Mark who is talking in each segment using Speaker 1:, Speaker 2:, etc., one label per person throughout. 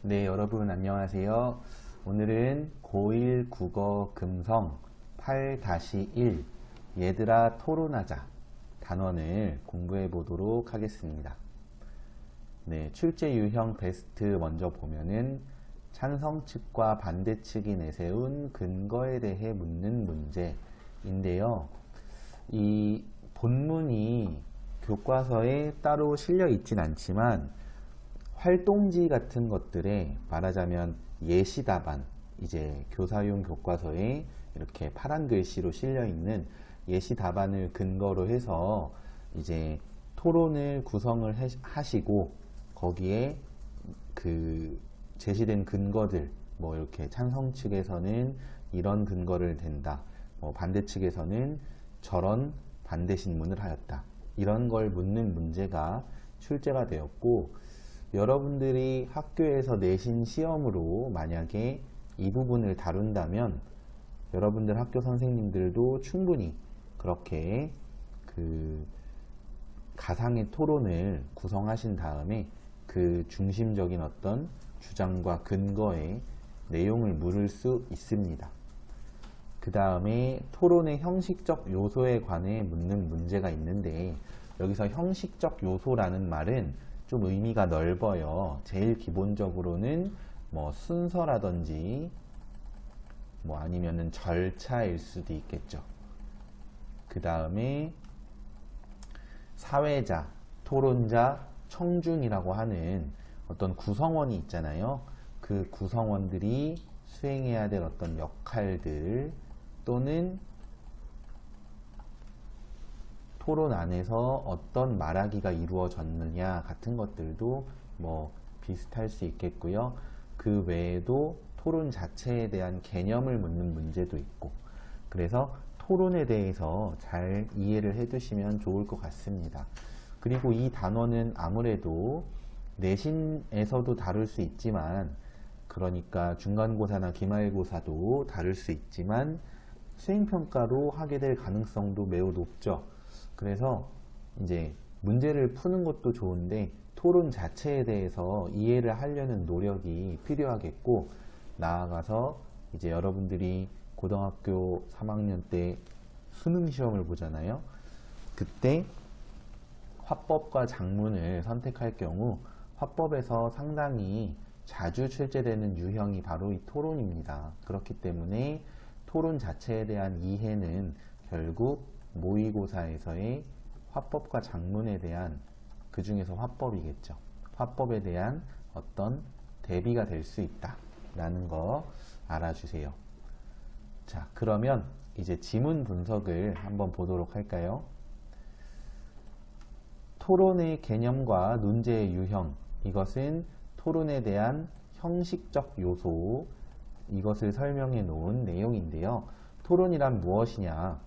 Speaker 1: 네, 여러분 안녕하세요. 오늘은 고1 국어 금성 8-1 얘들아 토론하자 단원을 공부해 보도록 하겠습니다. 네, 출제 유형 베스트 먼저 보면은 찬성 측과 반대 측이 내세운 근거에 대해 묻는 문제인데요. 이 본문이 교과서에 따로 실려 있진 않지만 활동지 같은 것들에 말하자면 예시 답안, 이제 교사용 교과서에 이렇게 파란 글씨로 실려 있는 예시 답안을 근거로 해서 이제 토론을 구성을 하시고 거기에 그 제시된 근거들, 뭐 이렇게 찬성 측에서는 이런 근거를 댄다, 뭐 반대 측에서는 저런 반대 신문을 하였다, 이런 걸 묻는 문제가 출제가 되었고, 여러분들이 학교에서 내신 시험으로 만약에 이 부분을 다룬다면 여러분들 학교 선생님들도 충분히 그렇게 그 가상의 토론을 구성하신 다음에 그 중심적인 어떤 주장과 근거의 내용을 물을 수 있습니다. 그 다음에 토론의 형식적 요소에 관해 묻는 문제가 있는데, 여기서 형식적 요소라는 말은 좀 의미가 넓어요. 제일 기본적으로는 뭐 순서라든지 뭐 아니면은 절차일 수도 있겠죠. 그 다음에 사회자, 토론자, 청중이라고 하는 어떤 구성원이 있잖아요. 그 구성원들이 수행해야 될 어떤 역할들, 또는 토론 안에서 어떤 말하기가 이루어졌느냐 같은 것들도 뭐 비슷할 수 있겠고요. 그 외에도 토론 자체에 대한 개념을 묻는 문제도 있고, 그래서 토론에 대해서 잘 이해를 해 두시면 좋을 것 같습니다. 그리고 이 단어는 아무래도 내신에서도 다룰 수 있지만, 그러니까 중간고사나 기말고사도 다룰 수 있지만 수행평가로 하게 될 가능성도 매우 높죠. 그래서 이제 문제를 푸는 것도 좋은데 토론 자체에 대해서 이해를 하려는 노력이 필요하겠고, 나아가서 이제 여러분들이 고등학교 3학년 때 수능 시험을 보잖아요. 그때 화법과 작문을 선택할 경우 화법에서 상당히 자주 출제되는 유형이 바로 이 토론입니다. 그렇기 때문에 토론 자체에 대한 이해는 결국 모의고사에서의 화법과 작문에 대한, 그 중에서 화법이겠죠. 화법에 대한 어떤 대비가 될 수 있다 라는 거 알아주세요. 자, 그러면 이제 지문 분석을 한번 보도록 할까요? 토론의 개념과 논제의 유형, 이것은 토론에 대한 형식적 요소, 이것을 설명해 놓은 내용인데요. 토론이란 무엇이냐?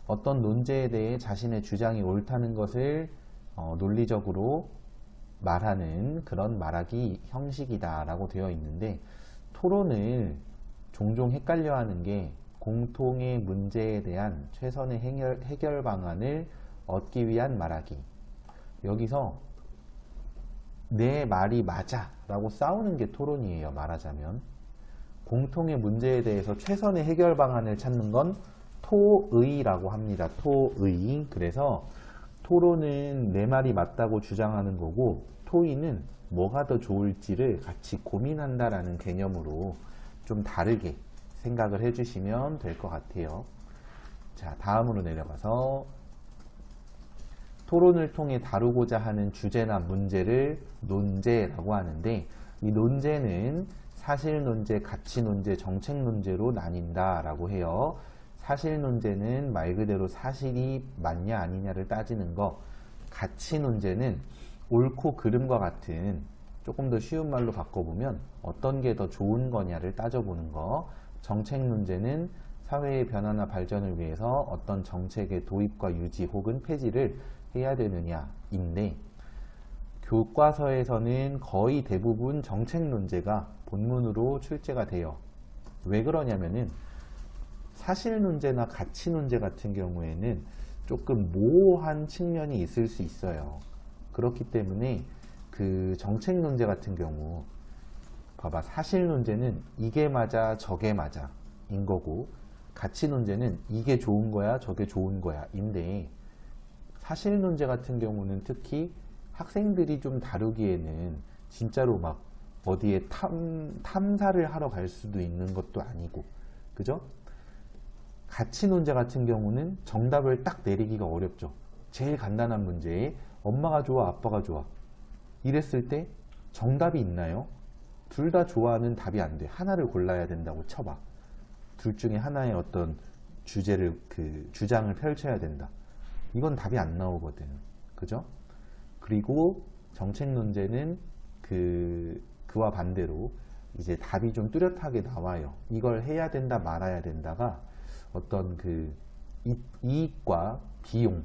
Speaker 1: 어떤 논제에 대해 자신의 주장이 옳다는 것을 논리적으로 말하는 그런 말하기 형식이다 라고 되어 있는데, 토론을 종종 헷갈려 하는 게 공통의 문제에 대한 최선의 해결 방안을 얻기 위한 말하기. 여기서 내 말이 맞아 라고 싸우는 게 토론이에요. 말하자면 공통의 문제에 대해서 최선의 해결 방안을 찾는 건 토의라고 합니다. 토의. 그래서 토론은 내 말이 맞다고 주장하는 거고, 토의는 뭐가 더 좋을지를 같이 고민한다라는 개념으로 좀 다르게 생각을 해주시면 될 것 같아요. 자, 다음으로 내려가서 토론을 통해 다루고자 하는 주제나 문제를 논제라고 하는데, 이 논제는 사실 논제, 가치 논제, 정책 논제로 나뉜다 라고 해요. 사실 논제는 말 그대로 사실이 맞냐 아니냐를 따지는 거, 가치 논제는 옳고 그름과 같은, 조금 더 쉬운 말로 바꿔보면 어떤 게 더 좋은 거냐를 따져보는 거, 정책 문제는 사회의 변화나 발전을 위해서 어떤 정책의 도입과 유지 혹은 폐지를 해야 되느냐인데, 교과서에서는 거의 대부분 정책 논제가 본문으로 출제가 돼요. 왜 그러냐면은 사실 논제나 가치 논제 같은 경우에는 조금 모호한 측면이 있을 수 있어요. 그렇기 때문에 그 정책 논제 같은 경우 봐봐. 사실 논제는 이게 맞아, 저게 맞아 인 거고, 가치 논제는 이게 좋은 거야, 저게 좋은 거야 인데, 사실 논제 같은 경우는 특히 학생들이 좀 다루기에는 진짜로 막 어디에 탐사를 하러 갈 수도 있는 것도 아니고, 그죠? 가치 논제 같은 경우는 정답을 딱 내리기가 어렵죠. 제일 간단한 문제에 엄마가 좋아, 아빠가 좋아 이랬을 때 정답이 있나요? 둘 다 좋아하는 답이 안 돼. 하나를 골라야 된다고 쳐봐. 둘 중에 하나의 어떤 주장을 펼쳐야 된다. 이건 답이 안 나오거든. 그죠? 그리고 정책 논제는 그와 반대로 이제 답이 좀 뚜렷하게 나와요. 이걸 해야 된다, 말아야 된다가 어떤 이익과 비용,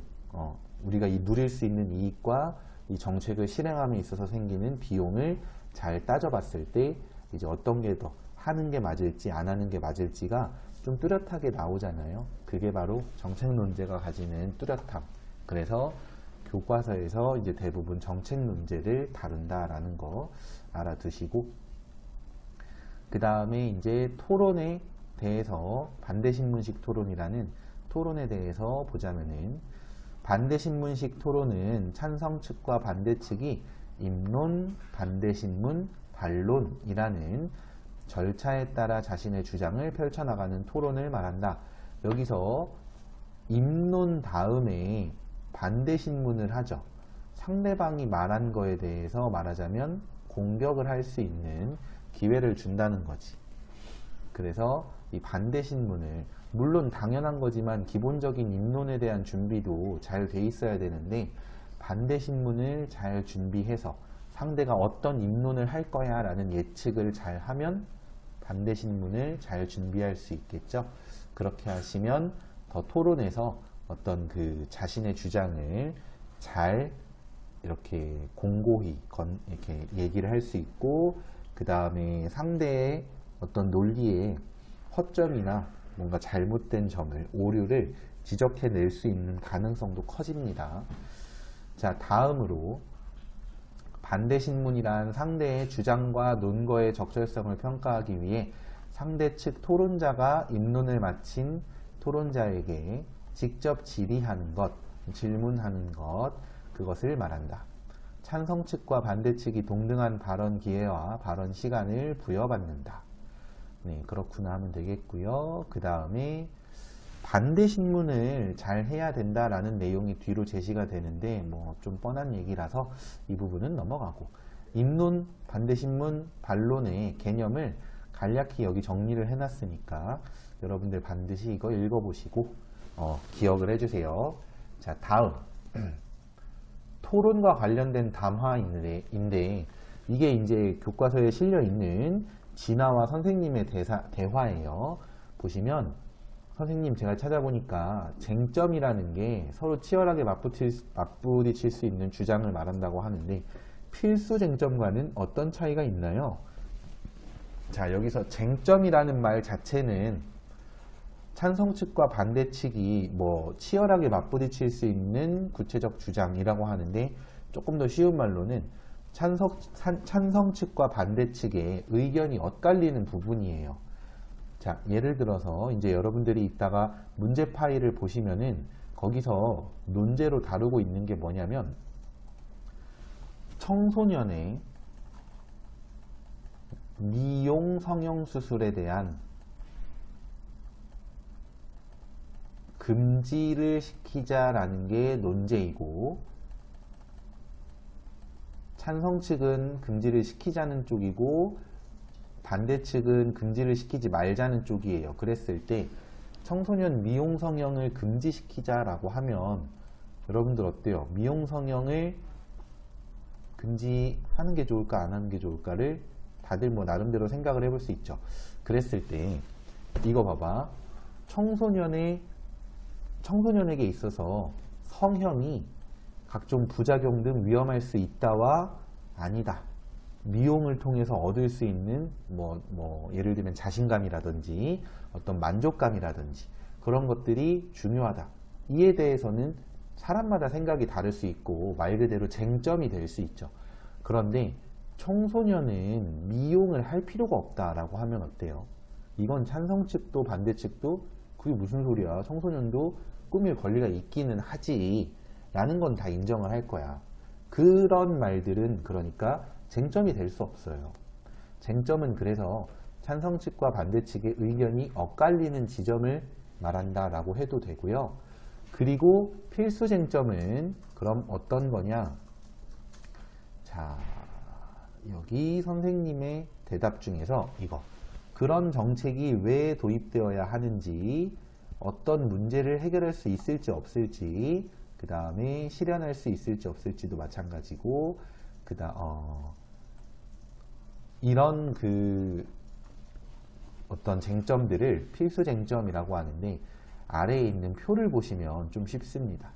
Speaker 1: 우리가 누릴 수 있는 이익과 이 정책을 실행함에 있어서 생기는 비용을 잘 따져봤을 때 이제 어떤 게 더 하는 게 맞을지 안 하는 게 맞을지가 좀 뚜렷하게 나오잖아요. 그게 바로 정책 논제가 가지는 뚜렷함. 그래서 교과서에서 이제 대부분 정책 논제를 다룬다라는 거 알아두시고, 그 다음에 이제 토론에 대해서 반대신문식 토론이라는 토론에 대해서 보자면은, 반대신문식 토론은 찬성 측과 반대 측이 입론, 반대신문, 반론이라는 절차에 따라 자신의 주장을 펼쳐나가는 토론을 말한다. 여기서 입론 다음에 반대신문을 하죠. 상대방이 말한 거에 대해서 말하자면 공격을 할 수 있는 기회를 준다는 거지. 그래서 이 반대신문을, 물론 당연한 거지만 기본적인 입론에 대한 준비도 잘 돼 있어야 되는데, 반대신문을 잘 준비해서 상대가 어떤 입론을 할 거야 라는 예측을 잘 하면 반대신문을 잘 준비할 수 있겠죠. 그렇게 하시면 더 토론에서 어떤 자신의 주장을 잘 이렇게 공고히 이렇게 얘기를 할 수 있고, 그 다음에 상대의 어떤 논리에 허점이나 뭔가 잘못된 점을, 오류를 지적해낼 수 있는 가능성도 커집니다. 자, 다음으로 반대신문이란 상대의 주장과 논거의 적절성을 평가하기 위해 상대 측 토론자가 입론을 마친 토론자에게 직접 질의하는 것, 질문하는 것, 그것을 말한다. 찬성 측과 반대 측이 동등한 발언 기회와 발언 시간을 부여받는다. 네, 그렇구나 하면 되겠고요. 그 다음에 반대신문을 잘 해야 된다라는 내용이 뒤로 제시가 되는데 뭐 좀 뻔한 얘기라서 이 부분은 넘어가고, 입론, 반대신문, 반론의 개념을 간략히 여기 정리를 해놨으니까 여러분들 반드시 이거 읽어보시고 기억을 해주세요. 자, 다음 토론과 관련된 담화인데 이게 이제 교과서에 실려있는 진아와 선생님의 대화예요. 보시면 선생님 제가 찾아보니까 쟁점이라는 게 서로 치열하게 맞부딪힐 수 있는 주장을 말한다고 하는데, 필수 쟁점과는 어떤 차이가 있나요? 자, 여기서 쟁점이라는 말 자체는 찬성 측과 반대 측이 뭐 치열하게 맞부딪힐 수 있는 구체적 주장이라고 하는데, 조금 더 쉬운 말로는 찬성 측과 반대 측의 의견이 엇갈리는 부분이에요. 자, 예를 들어서 이제 여러분들이 이따가 문제 파일을 보시면은 거기서 논제로 다루고 있는 게 뭐냐면, 청소년의 미용 성형수술에 대한 금지를 시키자라는 게 논제이고, 찬성 측은 금지를 시키자는 쪽이고 반대 측은 금지를 시키지 말자는 쪽이에요. 그랬을 때 청소년 미용 성형을 금지시키자라고 하면 여러분들 어때요? 미용 성형을 금지하는 게 좋을까 안 하는 게 좋을까를 다들 뭐 나름대로 생각을 해볼 수 있죠. 그랬을 때 이거 봐봐. 청소년에게 있어서 성형이 각종 부작용 등 위험할 수 있다와 아니다. 미용을 통해서 얻을 수 있는 예를 들면 자신감이라든지 어떤 만족감이라든지 그런 것들이 중요하다. 이에 대해서는 사람마다 생각이 다를 수 있고 말 그대로 쟁점이 될 수 있죠. 그런데 청소년은 미용을 할 필요가 없다라고 하면 어때요? 이건 찬성 측도 반대 측도 그게 무슨 소리야? 청소년도 꾸밀 권리가 있기는 하지 라는 건 다 인정을 할 거야. 그런 말들은 그러니까 쟁점이 될 수 없어요. 쟁점은 그래서 찬성 측과 반대 측의 의견이 엇갈리는 지점을 말한다라고 해도 되고요. 그리고 필수 쟁점은 그럼 어떤 거냐? 자, 여기 선생님의 대답 중에서 이거. 그런 정책이 왜 도입되어야 하는지, 어떤 문제를 해결할 수 있을지 없을지, 그 다음에 실현할 수 있을지 없을지도 마찬가지고, 이런 어떤 쟁점들을 필수 쟁점이라고 하는데, 아래에 있는 표를 보시면 좀 쉽습니다.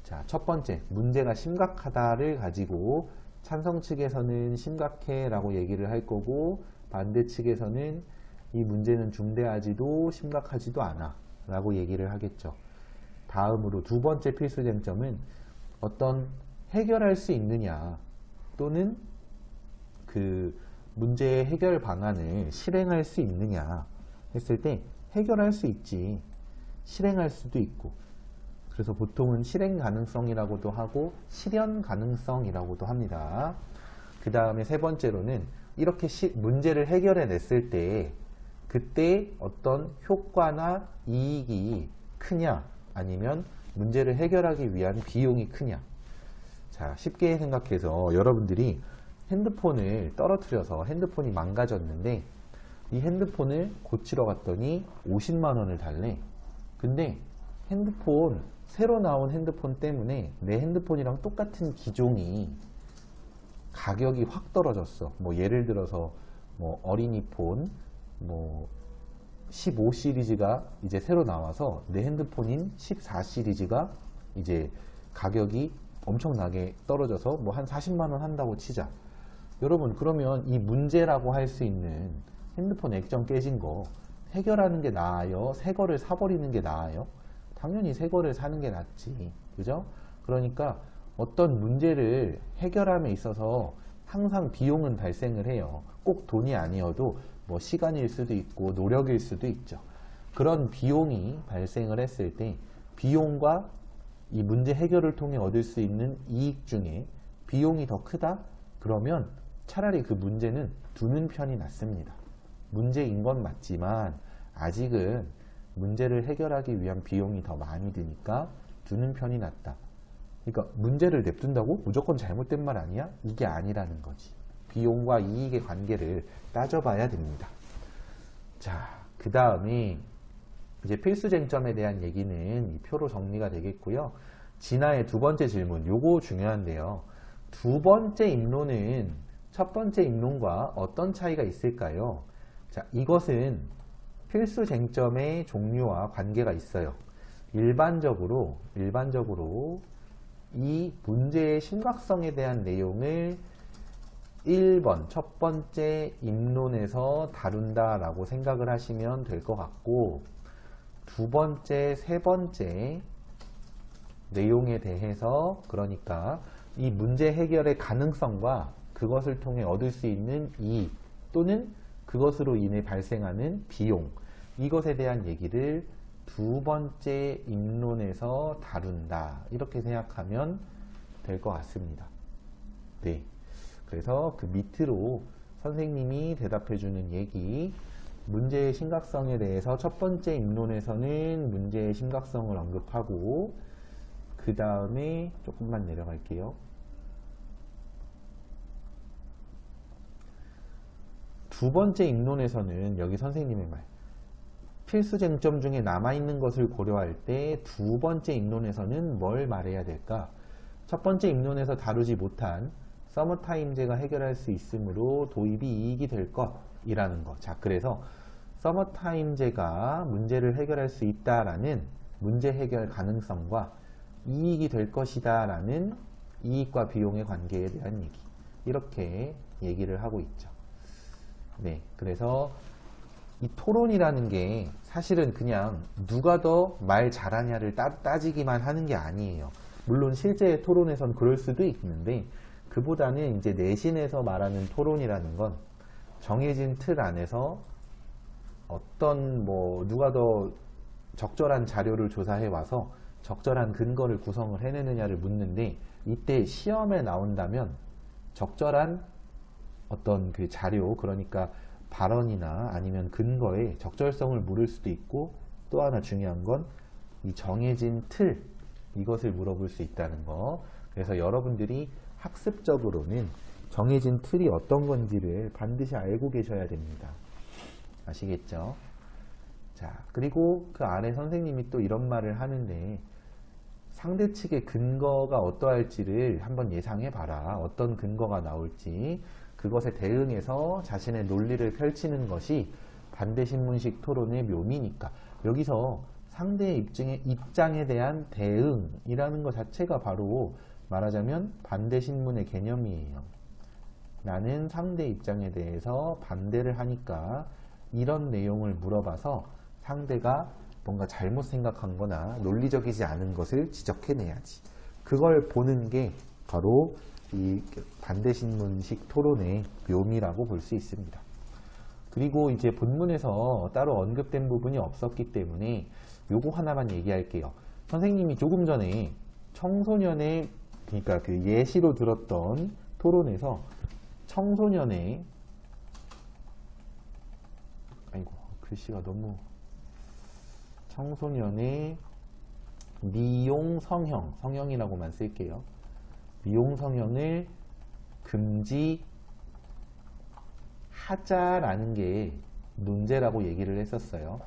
Speaker 1: 자, 첫 번째, 문제가 심각하다를 가지고 찬성 측에서는 심각해 라고 얘기를 할 거고, 반대 측에서는 이 문제는 중대하지도 심각하지도 않아 라고 얘기를 하겠죠. 다음으로 두 번째 필수 쟁점은 어떤 해결할 수 있느냐 또는 그 문제의 해결 방안을 실행할 수 있느냐 했을 때 해결할 수 있지, 실행할 수도 있고, 그래서 보통은 실행 가능성이라고도 하고 실현 가능성이라고도 합니다. 그 다음에 세 번째로는 이렇게 문제를 해결해 냈을 때 그때 어떤 효과나 이익이 크냐 아니면 문제를 해결하기 위한 비용이 크냐. 자, 쉽게 생각해서 여러분들이 핸드폰을 떨어뜨려서 핸드폰이 망가졌는데 이 핸드폰을 고치러 갔더니 50만 원을 달래. 근데 새로 나온 핸드폰 때문에 내 핸드폰이랑 똑같은 기종이 가격이 확 떨어졌어. 뭐 예를 들어서 뭐 어린이 폰 15 시리즈가 이제 새로 나와서 내 핸드폰인 14 시리즈가 이제 가격이 엄청나게 떨어져서 뭐 한 40만 원 한다고 치자. 여러분, 그러면 이 문제라고 할 수 있는 핸드폰 액정 깨진 거 해결하는 게 나아요? 새 거를 사버리는 게 나아요? 당연히 새 거를 사는 게 낫지. 그죠? 그러니까 어떤 문제를 해결함에 있어서 항상 비용은 발생을 해요. 꼭 돈이 아니어도 뭐 시간일 수도 있고 노력일 수도 있죠. 그런 비용이 발생을 했을 때 비용과 이 문제 해결을 통해 얻을 수 있는 이익 중에 비용이 더 크다? 그러면 차라리 그 문제는 두는 편이 낫습니다. 문제인 건 맞지만 아직은 문제를 해결하기 위한 비용이 더 많이 드니까 두는 편이 낫다. 그러니까 문제를 냅둔다고 무조건 잘못된 말 아니야? 이게 아니라는 거지. 비용과 이익의 관계를 따져봐야 됩니다. 자, 그 다음에 이제 필수 쟁점에 대한 얘기는 이 표로 정리가 되겠고요. 진아의 두 번째 질문, 요거 중요한데요. 두 번째 입론은 첫 번째 입론과 어떤 차이가 있을까요? 자, 이것은 필수 쟁점의 종류와 관계가 있어요. 일반적으로 이 문제의 심각성에 대한 내용을 1번 첫 번째 입론에서 다룬다라고 생각을 하시면 될 것 같고, 두 번째, 세 번째 내용에 대해서, 그러니까 이 문제 해결의 가능성과 그것을 통해 얻을 수 있는 이익 또는 그것으로 인해 발생하는 비용, 이것에 대한 얘기를 두 번째 입론에서 다룬다, 이렇게 생각하면 될 것 같습니다. 네. 그래서 그 밑으로 선생님이 대답해 주는 얘기, 문제의 심각성에 대해서 첫 번째 입론에서는 문제의 심각성을 언급하고, 그 다음에 조금만 내려갈게요. 두 번째 입론에서는 여기 선생님의 말, 필수 쟁점 중에 남아있는 것을 고려할 때 두 번째 입론에서는 뭘 말해야 될까? 첫 번째 입론에서 다루지 못한 서머타임제가 해결할 수 있으므로 도입이 이익이 될 것이라는 것. 자, 그래서 서머타임제가 문제를 해결할 수 있다라는 문제 해결 가능성과 이익이 될 것이다 라는 이익과 비용의 관계에 대한 얘기, 이렇게 얘기를 하고 있죠. 네, 그래서 이 토론이라는 게 사실은 그냥 누가 더 말 잘하냐를 따지기만 하는 게 아니에요. 물론 실제 토론에선 그럴 수도 있는데, 그보다는 이제 내신에서 말하는 토론이라는 건 정해진 틀 안에서 어떤 뭐 누가 더 적절한 자료를 조사해 와서 적절한 근거를 구성을 해내느냐를 묻는데, 이때 시험에 나온다면 적절한 어떤 그 자료, 그러니까 발언이나 아니면 근거에 적절성을 물을 수도 있고, 또 하나 중요한 건 이 정해진 틀, 이것을 물어볼 수 있다는 거. 그래서 여러분들이 학습적으로는 정해진 틀이 어떤 건지를 반드시 알고 계셔야 됩니다. 아시겠죠? 자, 그리고 그 아래 선생님이 또 이런 말을 하는데, 상대 측의 근거가 어떠할지를 한번 예상해 봐라. 어떤 근거가 나올지 그것에 대응해서 자신의 논리를 펼치는 것이 반대신문식 토론의 묘미니까, 여기서 상대의 입장에 대한 대응이라는 것 자체가 바로 말하자면 반대신문의 개념이에요. 나는 상대 입장에 대해서 반대를 하니까 이런 내용을 물어봐서 상대가 뭔가 잘못 생각한 거나 논리적이지 않은 것을 지적해내야지. 그걸 보는 게 바로 이 반대신문식 토론의 묘미라고 볼 수 있습니다. 그리고 이제 본문에서 따로 언급된 부분이 없었기 때문에 요거 하나만 얘기할게요. 선생님이 조금 전에 청소년의, 그러니까 그 예시로 들었던 토론에서 청소년의, 아이고 글씨가 너무, 청소년의 미용 성형, 성형이라고만 쓸게요. 미용 성형을 금지하자라는 게 논제라고 얘기를 했었어요.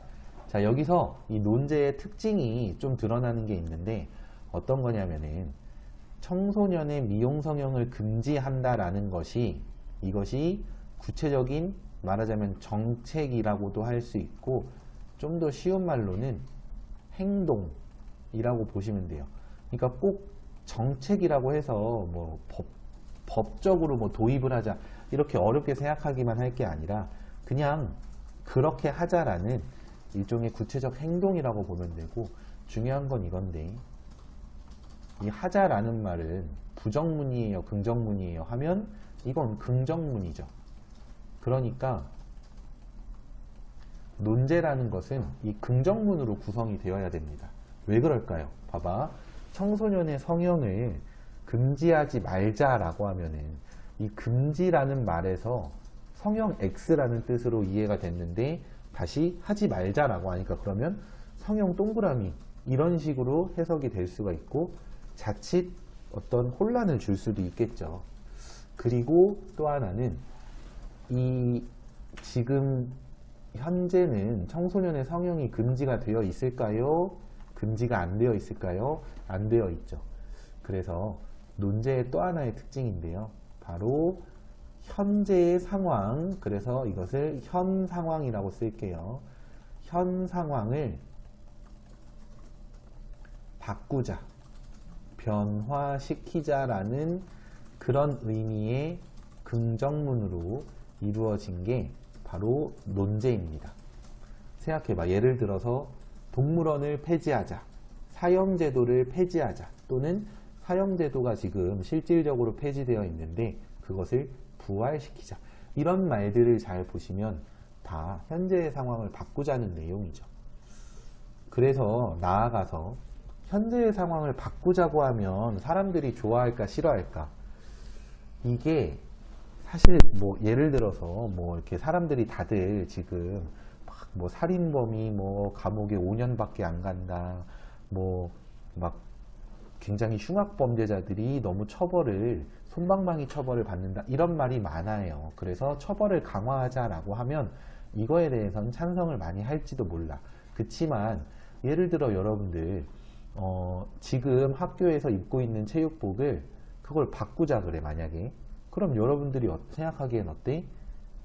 Speaker 1: 자, 여기서 이 논제의 특징이 좀 드러나는 게 있는데, 어떤 거냐면은 청소년의 미용 성형을 금지한다라는 것이, 이것이 구체적인 말하자면 정책이라고도 할 수 있고, 좀 더 쉬운 말로는 행동이라고 보시면 돼요. 그러니까 꼭 정책이라고 해서 뭐 법적으로 뭐 도입을 하자 이렇게 어렵게 생각하기만 할 게 아니라, 그냥 그렇게 하자라는 일종의 구체적 행동이라고 보면 되고, 중요한 건 이건데, 이 하자라는 말은 부정문이에요, 긍정문이에요 하면 이건 긍정문이죠. 그러니까 논제라는 것은 이 긍정문으로 구성이 되어야 됩니다. 왜 그럴까요? 봐봐. 청소년의 성형을 금지하지 말자라고 하면은 이 금지라는 말에서 성형 X라는 뜻으로 이해가 됐는데, 다시 하지 말자라고 하니까 그러면 성형 동그라미 이런 식으로 해석이 될 수가 있고, 자칫 어떤 혼란을 줄 수도 있겠죠. 그리고 또 하나는 이 지금 현재는 청소년의 성형이 금지가 되어 있을까요? 금지가 안 되어 있을까요? 안 되어 있죠. 그래서 논제의 또 하나의 특징인데요. 바로 현재의 상황, 그래서 이것을 현 상황이라고 쓸게요. 현 상황을 바꾸자, 변화시키자라는 그런 의미의 긍정문으로 이루어진 게 바로 논제입니다. 생각해봐. 예를 들어서 동물원을 폐지하자, 사형제도를 폐지하자, 또는 사형제도가 지금 실질적으로 폐지되어 있는데 그것을 부활시키자, 이런 말들을 잘 보시면 다 현재의 상황을 바꾸자는 내용이죠. 그래서 나아가서 현재의 상황을 바꾸자고 하면 사람들이 좋아할까 싫어할까? 이게 사실 뭐 예를 들어서 뭐 이렇게 사람들이 다들 지금 막 뭐 살인범이 뭐 감옥에 5년밖에 안 간다, 뭐 막 굉장히 흉악범죄자들이 너무 솜방망이 처벌을 받는다, 이런 말이 많아요. 그래서 처벌을 강화하자라고 하면 이거에 대해서는 찬성을 많이 할지도 몰라. 그치만 예를 들어 여러분들 지금 학교에서 입고 있는 체육복을 그걸 바꾸자 그래, 만약에. 그럼 여러분들이 생각하기엔 어때?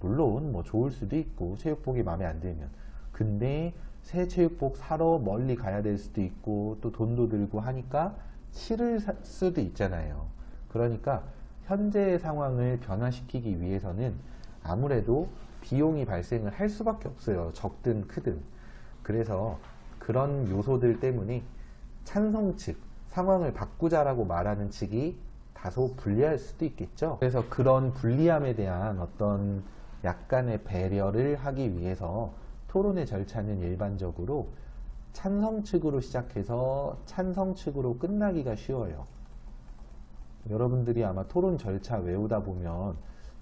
Speaker 1: 물론 뭐 좋을 수도 있고, 체육복이 마음에 안 들면. 근데 새 체육복 사러 멀리 가야 될 수도 있고, 또 돈도 들고 하니까 싫을 수도 있잖아요. 그러니까 현재의 상황을 변화시키기 위해서는 아무래도 비용이 발생을 할 수밖에 없어요. 적든 크든. 그래서 그런 요소들 때문에 찬성 측, 상황을 바꾸자라고 말하는 측이 다소 불리할 수도 있겠죠. 그래서 그런 불리함에 대한 어떤 약간의 배려를 하기 위해서 토론의 절차는 일반적으로 찬성 측으로 시작해서 찬성 측으로 끝나기가 쉬워요. 여러분들이 아마 토론 절차 외우다 보면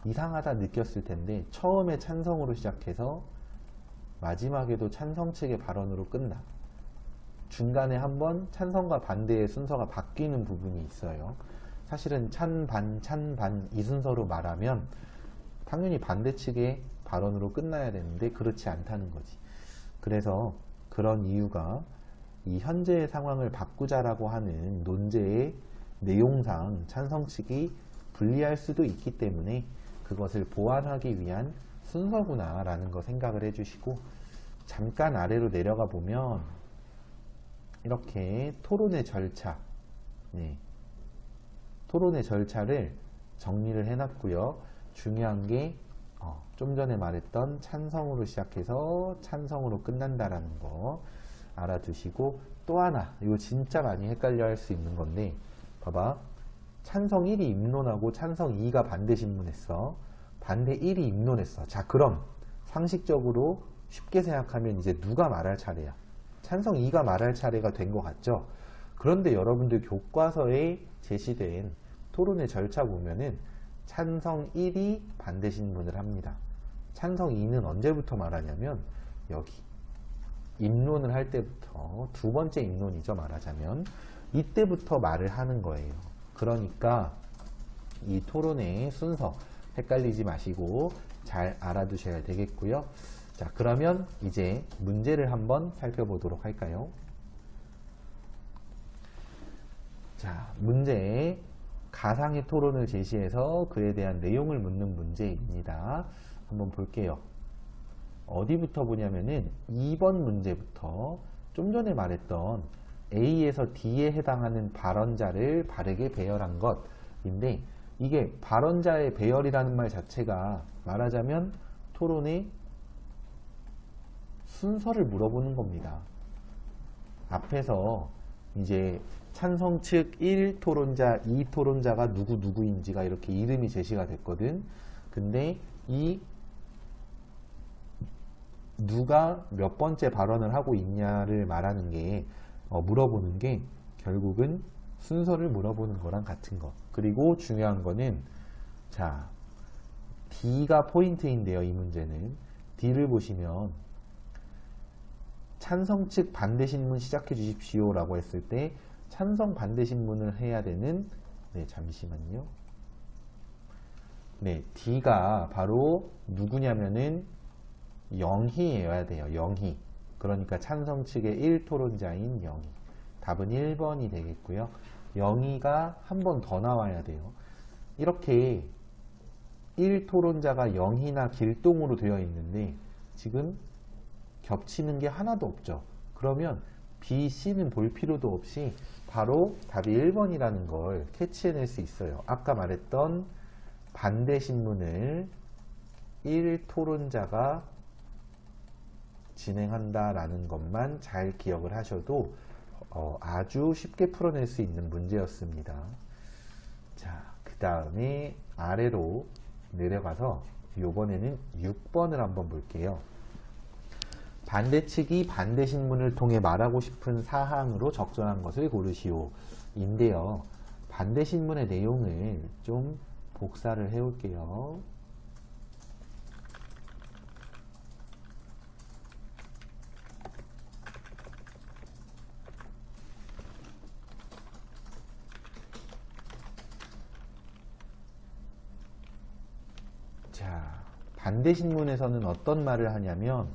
Speaker 1: 이상하다 느꼈을 텐데 처음에 찬성으로 시작해서 마지막에도 찬성 측의 발언으로 끝나. 중간에 한번 찬성과 반대의 순서가 바뀌는 부분이 있어요. 사실은 찬반 이 순서로 말하면 당연히 반대 측의 발언으로 끝나야 되는데 그렇지 않다는 거지. 그래서 그런 이유가 이 현재의 상황을 바꾸자라고 하는 논제의 내용상 찬성 측이 불리할 수도 있기 때문에 그것을 보완하기 위한 순서구나 라는 거 생각을 해주시고, 잠깐 아래로 내려가 보면 이렇게 토론의 절차, 토론의 절차를 정리를 해놨고요. 중요한 게 좀 전에 말했던 찬성으로 시작해서 찬성으로 끝난다라는 거 알아두시고, 또 하나 이거 진짜 많이 헷갈려 할 수 있는 건데, 봐봐, 찬성 1이 입론하고 찬성 2가 반대 신문했어. 반대 1이 입론했어. 자, 그럼 상식적으로 쉽게 생각하면 이제 누가 말할 차례야? 찬성 2가 말할 차례가 된 것 같죠? 그런데 여러분들 교과서에 제시된 토론의 절차 보면은 찬성 1이 반대 신문을 합니다. 찬성 2는 언제부터 말하냐면 여기 입론을 할 때부터, 두 번째 입론이죠, 말하자면 이때부터 말을 하는 거예요. 그러니까 이 토론의 순서 헷갈리지 마시고 잘 알아두셔야 되겠고요. 자, 그러면 이제 문제를 한번 살펴보도록 할까요? 자, 문제, 가상의 토론을 제시해서 그에 대한 내용을 묻는 문제입니다. 한번 볼게요. 어디부터 보냐면은 2번 문제부터 좀 전에 말했던 A에서 D에 해당하는 발언자를 바르게 배열한 것인데, 이게 발언자의 배열이라는 말 자체가 말하자면 토론의 순서를 물어보는 겁니다. 앞에서 이제 찬성 측 1 토론자, 2 토론자가 누구인지가 이렇게 이름이 제시가 됐거든. 근데 이 누가 몇 번째 발언을 하고 있냐를 말하는 게, 물어보는 게 결국은 순서를 물어보는 거랑 같은 거. 그리고 중요한 거는, 자, D가 포인트인데요, 이 문제는. D를 보시면 찬성 측 반대 신문 시작해 주십시오 라고 했을 때 찬성 반대 신문을 해야 되는, 잠시만요. D가 바로 누구냐면은 영희여야 돼요. 영희. 그러니까 찬성 측의 1토론자인 영희. 답은 1번이 되겠고요. 영희가 한 번 더 나와야 돼요. 이렇게 1토론자가 영희나 길동으로 되어 있는데 지금 겹치는 게 하나도 없죠. 그러면 B, C는 볼 필요도 없이 바로 답이 1번이라는 걸 캐치해낼 수 있어요. 아까 말했던 반대 신문을 1토론자가 진행한다라는 것만 잘 기억을 하셔도 아주 쉽게 풀어낼 수 있는 문제였습니다. 자, 그 다음에 아래로 내려가서 이번에는 6번을 한번 볼게요. 반대 측이 반대 신문을 통해 말하고 싶은 사항으로 적절한 것을 고르시오 인데요. 반대 신문의 내용을 좀 복사를 해 올게요. 자, 반대 신문에서는 어떤 말을 하냐면,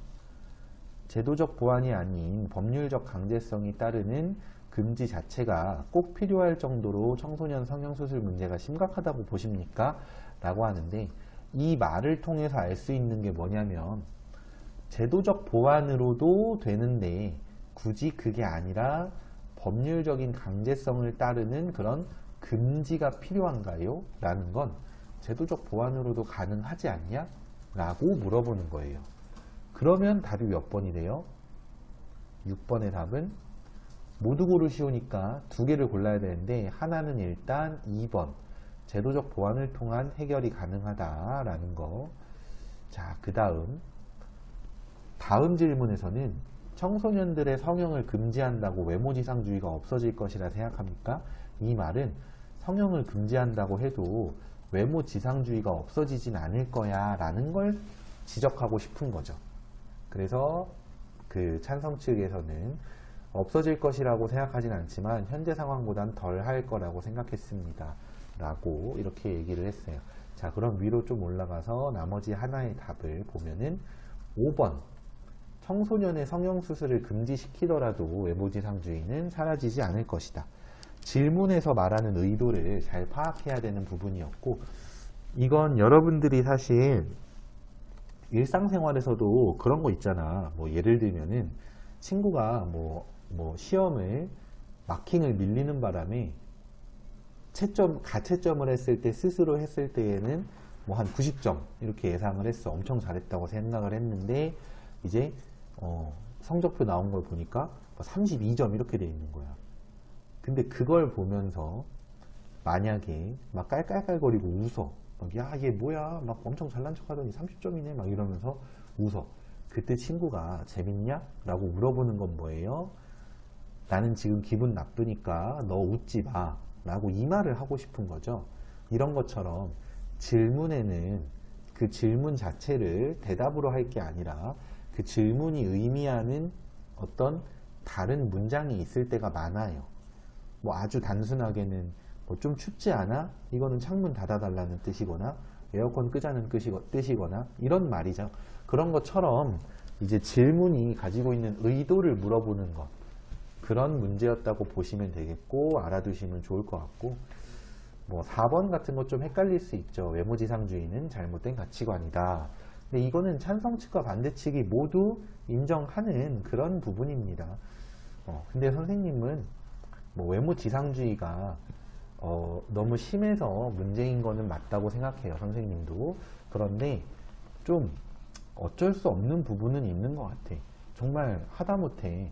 Speaker 1: 제도적 보완이 아닌 법률적 강제성이 따르는 금지 자체가 꼭 필요할 정도로 청소년 성형수술 문제가 심각하다고 보십니까? 라고 하는데, 이 말을 통해서 알 수 있는 게 뭐냐면, 제도적 보완으로도 되는데 굳이 그게 아니라 법률적인 강제성을 따르는 그런 금지가 필요한가요? 라는 건 제도적 보완으로도 가능하지 않냐? 라고 물어보는 거예요. 그러면 답이 몇 번이 돼요? 6번의 답은 모두 고르시오니까 두 개를 골라야 되는데, 하나는 일단 2번, 제도적 보완을 통한 해결이 가능하다라는 거. 자, 그 다음 질문에서는 청소년들의 성형을 금지한다고 외모지상주의가 없어질 것이라 생각합니까? 이 말은 성형을 금지한다고 해도 외모지상주의가 없어지진 않을 거야 라는 걸 지적하고 싶은 거죠. 그래서 그 찬성 측에서는 없어질 것이라고 생각하진 않지만 현재 상황보단 덜 할 거라고 생각했습니다 라고 이렇게 얘기를 했어요. 자, 그럼 위로 좀 올라가서 나머지 하나의 답을 보면은 5번 청소년의 성형수술을 금지시키더라도 외모지상주의는 사라지지 않을 것이다. 질문에서 말하는 의도를 잘 파악해야 되는 부분이었고, 이건 여러분들이 사실 일상생활에서도 그런 거 있잖아. 뭐 예를 들면은 친구가 뭐 시험을 마킹을 밀리는 바람에 가채점을 했을 때 스스로 했을 때에는 뭐 한 90점 이렇게 예상을 했어. 엄청 잘했다고 생각을 했는데 이제 성적표 나온 걸 보니까 32점 이렇게 돼 있는 거야. 근데 그걸 보면서 만약에 막 깔깔깔거리고 웃어. 막, 야, 얘 뭐야? 막 엄청 잘난 척 하더니 30점이네? 막 이러면서 웃어. 그때 친구가 재밌냐? 라고 물어보는 건 뭐예요? 나는 지금 기분 나쁘니까 너 웃지 마. 라고 이 말을 하고 싶은 거죠. 이런 것처럼 질문에는 그 질문 자체를 대답으로 할 게 아니라 그 질문이 의미하는 어떤 다른 문장이 있을 때가 많아요. 뭐 아주 단순하게는 뭐 좀 춥지 않아? 이거는 창문 닫아달라는 뜻이거나 에어컨 끄자는 뜻이거나 이런 말이죠. 그런 것처럼 이제 질문이 가지고 있는 의도를 물어보는 것, 그런 문제였다고 보시면 되겠고 알아두시면 좋을 것 같고, 뭐 4번 같은 거 좀 헷갈릴 수 있죠. 외모지상주의는 잘못된 가치관이다. 근데 이거는 찬성 측과 반대 측이 모두 인정하는 그런 부분입니다. 근데 선생님은 뭐 외모지상주의가 너무 심해서 문제인 거는 맞다고 생각해요. 선생님도. 그런데 좀 어쩔 수 없는 부분은 있는 것 같아. 정말 하다못해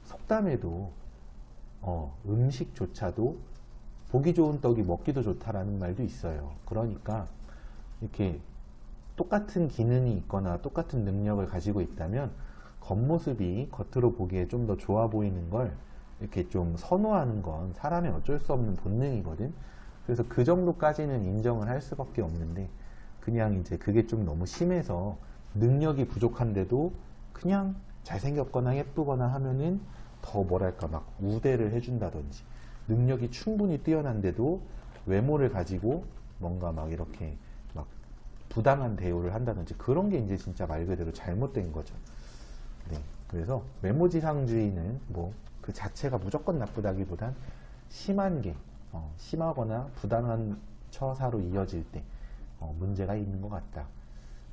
Speaker 1: 속담에도 음식조차도 보기 좋은 떡이 먹기도 좋다라는 말도 있어요. 그러니까 이렇게 똑같은 기능이 있거나 똑같은 능력을 가지고 있다면 겉모습이 겉으로 보기에 좀 더 좋아 보이는 걸 이렇게 좀 선호하는 건 사람의 어쩔 수 없는 본능이거든. 그래서 그 정도까지는 인정을 할 수밖에 없는데, 그냥 이제 그게 좀 너무 심해서 능력이 부족한데도 그냥 잘생겼거나 예쁘거나 하면은 더 뭐랄까 막 우대를 해준다든지, 능력이 충분히 뛰어난데도 외모를 가지고 뭔가 막 이렇게 막 부당한 대우를 한다든지, 그런 게 이제 진짜 말 그대로 잘못된 거죠. 네. 그래서 외모지상주의는 뭐 그 자체가 무조건 나쁘다기보단 심한 게 심하거나 부당한 처사로 이어질 때 문제가 있는 것 같다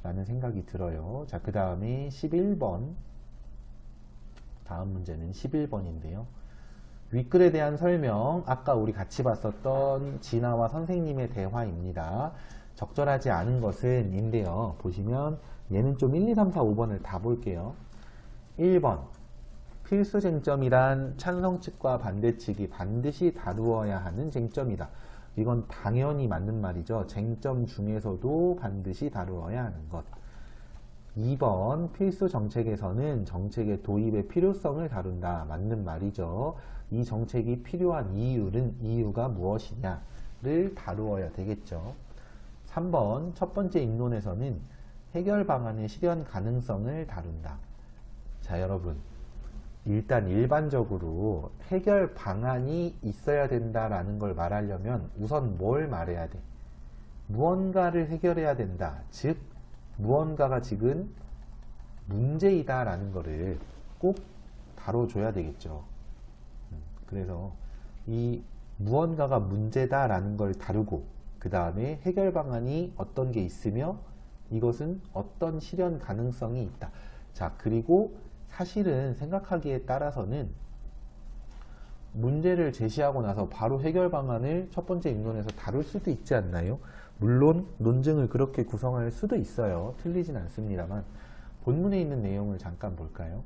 Speaker 1: 라는 생각이 들어요. 자, 그 다음에 11번, 다음 문제는 11번인데요. 윗글에 대한 설명, 아까 우리 같이 봤었던 진아와 선생님의 대화입니다. 적절하지 않은 것은 인데요. 보시면 얘는 좀 1, 2, 3, 4, 5번을 다 볼게요. 1번, 필수 쟁점이란 찬성 측과 반대 측이 반드시 다루어야 하는 쟁점이다. 이건 당연히 맞는 말이죠. 쟁점 중에서도 반드시 다루어야 하는 것. 2번, 필수 정책에서는 정책의 도입의 필요성을 다룬다. 맞는 말이죠. 이 정책이 필요한 이유가 무엇이냐를 다루어야 되겠죠. 3번, 첫 번째 입론에서는 해결 방안의 실현 가능성을 다룬다. 자, 여러분, 일단 일반적으로 해결 방안이 있어야 된다라는 걸 말하려면 우선 뭘 말해야 돼? 무언가를 해결해야 된다. 즉, 무언가가 지금 문제이다 라는 거를 꼭 다뤄줘야 되겠죠. 그래서 이 무언가가 문제다 라는 걸 다루고, 그 다음에 해결 방안이 어떤 게 있으며 이것은 어떤 실현 가능성이 있다. 자, 그리고 사실은 생각하기에 따라서는 문제를 제시하고 나서 바로 해결 방안을 첫 번째 입론에서 다룰 수도 있지 않나요? 물론 논증을 그렇게 구성할 수도 있어요. 틀리진 않습니다만, 본문에 있는 내용을 잠깐 볼까요?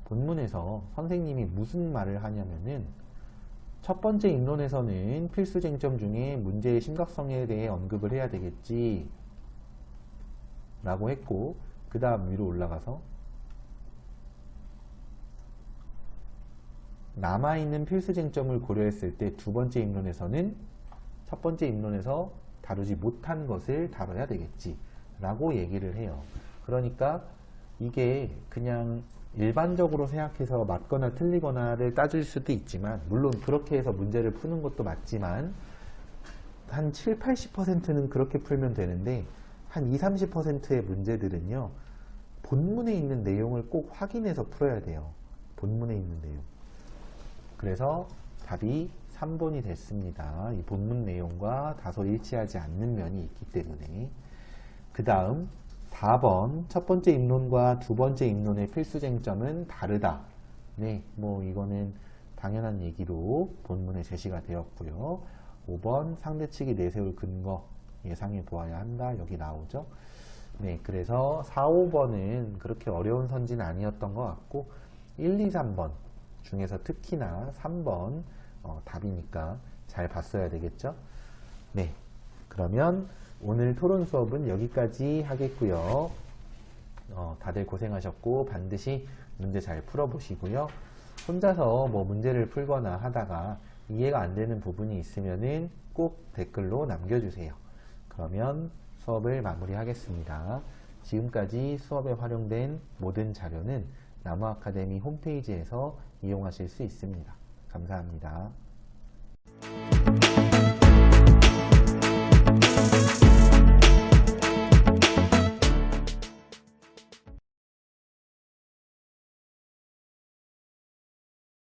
Speaker 1: 본문에서 선생님이 무슨 말을 하냐면은 첫 번째 입론에서는 필수 쟁점 중에 문제의 심각성에 대해 언급을 해야 되겠지 라고 했고, 그 다음 위로 올라가서 남아있는 필수 쟁점을 고려했을 때 두 번째 입론에서는 첫 번째 입론에서 다루지 못한 것을 다뤄야 되겠지 라고 얘기를 해요. 그러니까 이게 그냥 일반적으로 생각해서 맞거나 틀리거나를 따질 수도 있지만, 물론 그렇게 해서 문제를 푸는 것도 맞지만 한 7, 80%는 그렇게 풀면 되는데 한 2, 30%의 문제들은요, 본문에 있는 내용을 꼭 확인해서 풀어야 돼요. 본문에 있는 내용. 그래서 답이 3번이 됐습니다. 이 본문 내용과 다소 일치하지 않는 면이 있기 때문에. 그 다음 4번, 첫 번째 입론과 두 번째 입론의 필수 쟁점은 다르다. 네, 뭐 이거는 당연한 얘기로 본문에 제시가 되었고요. 5번, 상대 측이 내세울 근거 예상해 보아야 한다. 여기 나오죠. 네, 그래서 4, 5번은 그렇게 어려운 선지는 아니었던 것 같고, 1, 2, 3번 중에서 특히나 3번 답이니까 잘 봤어야 되겠죠. 네, 그러면 오늘 토론 수업은 여기까지 하겠고요. 다들 고생하셨고 반드시 문제 잘 풀어보시고요. 혼자서 뭐 문제를 풀거나 하다가 이해가 안 되는 부분이 있으면은 꼭 댓글로 남겨주세요. 그러면 수업을 마무리하겠습니다. 지금까지 수업에 활용된 모든 자료는 나무 아카데미 홈페이지에서 이용하실 수 있습니다. 감사합니다.